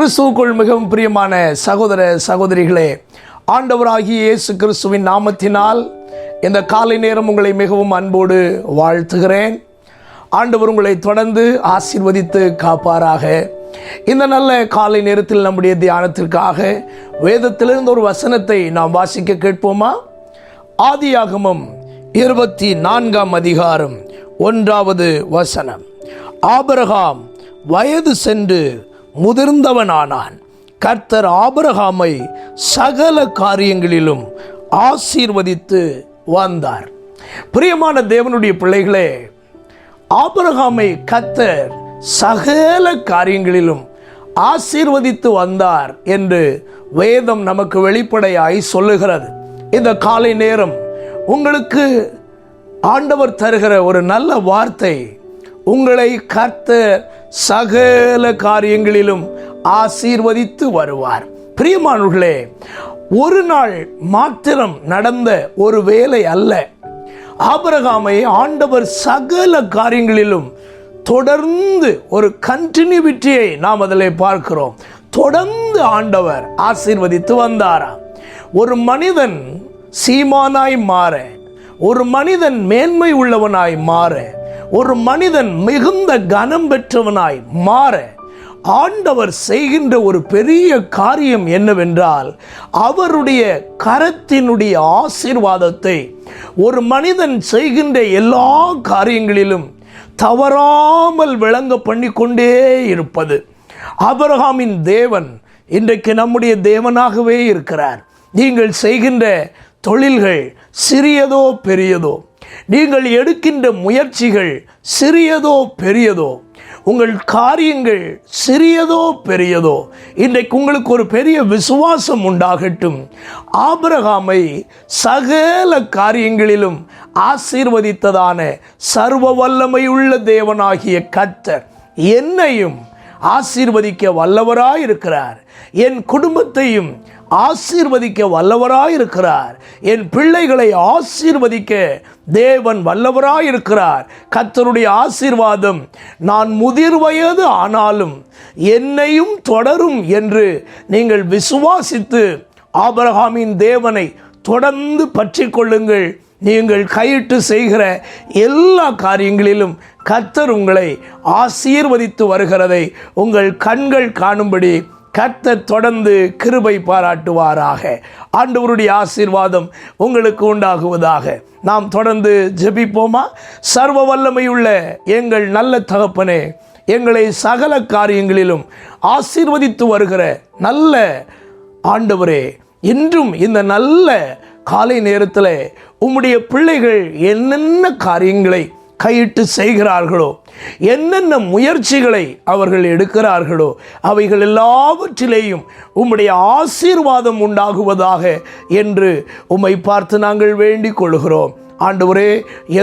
கிறிஸ்துவுக்குள் மிகவும் பிரியமான சகோதர சகோதரிகளே, ஆண்டவராகிய இயேசு கிறிஸ்துவின் நாமத்தினால் இந்த காலை நேரம் உங்களை மிகவும் அன்போடு வாழ்த்துகிறேன். ஆண்டவர் உங்களை தொடர்ந்து ஆசீர்வதித்து காப்பாராக. இந்த நல்ல காலை நேரத்தில் நம்முடைய தியானத்திற்காக வேதத்திலிருந்து ஒரு வசனத்தை நாம் வாசிக்க கேட்போமா? ஆதியாகமம் 24 அதிகாரம் 1 வசனம். ஆபிரகாம் வயது சென்று முதிர்ந்தவனானான். கர்த்தர் ஆபிரகாமை சகல காரியங்களிலும் ஆசீர்வதித்து வந்தார். பிரியமான தேவனுடைய பிள்ளைகளே, ஆபிரகாமை கர்த்தர் சகல காரியங்களிலும் ஆசீர்வதித்து வந்தார் என்று வேதம் நமக்கு வெளிப்படையாய் சொல்லுகிறது. இந்த காலை நேரம் உங்களுக்கு ஆண்டவர் தருகிற ஒரு நல்ல வார்த்தை, உங்களை கர்த்தர் சகல காரியங்களிலும் ஆசீர்வதித்து வருவார். பிரியமானவர்களே, ஒரு நாள் மாத்திரம் நடந்த ஒரு வேலை அல்ல. ஆபிரகாமை ஆண்டவர் சகல காரியங்களிலும் தொடர்ந்து ஒரு கண்டினியூட்டியை நாம் அதில் பார்க்கிறோம். தொடர்ந்து ஆண்டவர் ஆசீர்வதித்து வந்தாராம். ஒரு மனிதன் சீமானாய் மாற, ஒரு மனிதன் மேன்மை உள்ளவனாய் மாற, ஒரு மனிதன் மிகுந்த கனம் பெற்றவனாய் மாற ஆண்டவர் செய்கின்ற ஒரு பெரிய காரியம் என்னவென்றால், அவருடைய கரத்தினுடைய ஆசீர்வாதத்தை ஒரு மனிதன் செய்கின்ற எல்லா காரியங்களிலும் தவறாமல் விளங்க பண்ணி கொண்டே இருப்பது. ஆபிரகாமின் தேவன் இன்றைக்கு நம்முடைய தேவனாகவே இருக்கிறார். நீங்கள் செய்கின்ற தொழில்கள் சிறியதோ பெரியதோ, நீங்கள் எடுக்கின்ற முயற்சிகள் சிறியதோ பெரியதோ, உங்கள் காரியங்கள் சிறியதோ பெரியதோ, இன்றைக்கு உங்களுக்கு ஒரு பெரிய விசுவாசம் உண்டாகட்டும். ஆபிரகாமை சகல காரியங்களிலும் ஆசீர்வதித்ததான சர்வ வல்லமையுள்ள தேவனாகிய கர்த்தர் என்னையும் ஆசீர்வதிக்க வல்லவராயிருக்கிறார். என் குடும்பத்தையும் ஆசீர்வதிக்க வல்லவராயிருக்கிறார். என் பிள்ளைகளை ஆசீர்வதிக்க தேவன் வல்லவராயிருக்கிறார். கர்த்தருடைய ஆசீர்வாதம் நான் முதிர் வயது ஆனாலும் என்னையும் தொடரும் என்று நீங்கள் விசுவாசித்து ஆபிரகாமின் தேவனை தொடர்ந்து பற்றி கொள்ளுங்கள். நீங்கள் கையிட்டு செய்கிற எல்லா காரியங்களிலும் கர்த்தர் உங்களை ஆசீர்வதித்து வருகிறதை உங்கள் கண்கள் காணும்படி கர்த்தர் தொடர்ந்து கிருபை பாராட்டுவாராக. ஆண்டவருடைய ஆசீர்வாதம் உங்களுக்கு உண்டாகுவதாக. நாம் தொடர்ந்து ஜெபிப்போமா? சர்வ வல்லமையுள்ள எங்கள் நல்ல தகப்பனே, எங்களை சகல காரியங்களிலும் ஆசீர்வதித்து வருகிற நல்ல ஆண்டவரே, இன்றும் இந்த நல்ல காலை நேரத்தில் உம்முடைய பிள்ளைகள் என்னென்ன காரியங்களை கையிட்டு செய்கிறார்களோ, என்னென்ன முயற்சிகளை அவர்கள் எடுக்கிறார்களோ, அவைகள் எல்லாவற்றிலேயும் உம்முடைய ஆசீர்வாதம் உண்டாகுவதாக என்று உம்மை பார்த்து நாங்கள் வேண்டிக் கொள்கிறோம். ஆண்டவரே,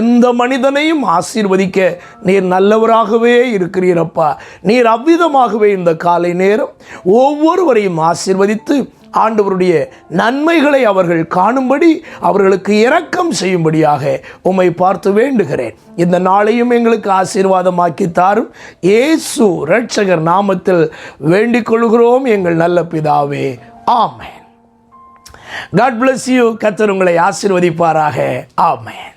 எந்த மனிதனையும் ஆசீர்வதிக்க நீர் நல்லவராகவே இருக்கிறீரப்பா. நீர் அவ்விதமாகவே இந்த காலை நேரம் ஒவ்வொருவரையும் ஆசீர்வதித்து ஆண்டவருடைய நன்மைகளை அவர்கள் காணும்படி அவர்களுக்கு இரக்கம் செய்யும்படியாக உம்மை பார்த்து வேண்டுகிறேன். இந்த நாளையும் எங்களுக்கு ஆசீர்வாதமாக்கி தாரும். இயேசு இரட்சகர் நாமத்தில் வேண்டிக் கொள்கிறோம் எங்கள் நல்ல பிதாவே, ஆமென். God bless you. கர்த்தர் உங்களை ஆசீர்வதிப்பாராக. ஆமென்.